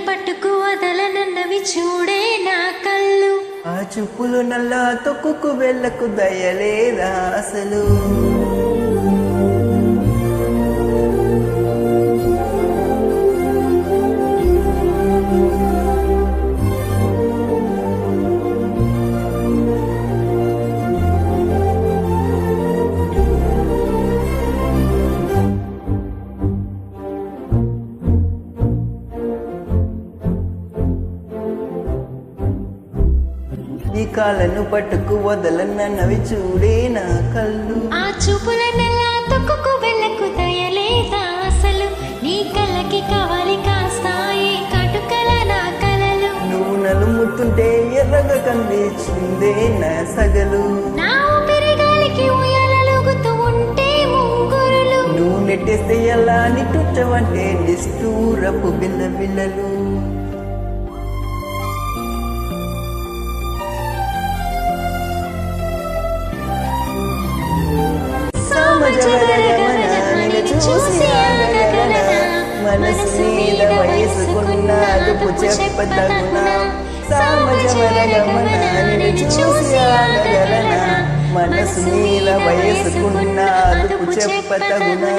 పట్టుకు వదలనన్నవి చూడే నా కళ్ళు. ఆ చూపులు నల్లా తొక్కుకు వెళ్ళకు దయలేదా అసలు. ఈ కాళ్ళను పట్టుకు వదలన్నవి చూడే నా కళ్ళు. ఆ చూపుల నల్లా తొక్కుకు వెళ్ళకు దయలేదా అసలు. నీ కళ్ళకి కవాలి కాస్తాయి కటుకల నా కలలు. నువ్వు నలుముతుంటే ఎర్రగా కనిపించిందే నా సగలు. నా ఊపిరి గాలికి ఉయ్యాలలుగుతూ ఉంటే ముంగురులు. నువ్వు నెట్టేస్తే ఎలా నిట్టుచ్చవంటే నిష్ఠూరపు బిల్లబిల్లలు. చూసి మనసు మీద వయసుకున్న అదుపు చెప్పతగునా. సామజవరగమనాన్ని చూసి ఆగగలనా. మనసు మీద వయసుకున్న అదుపు చెప్పతగునా.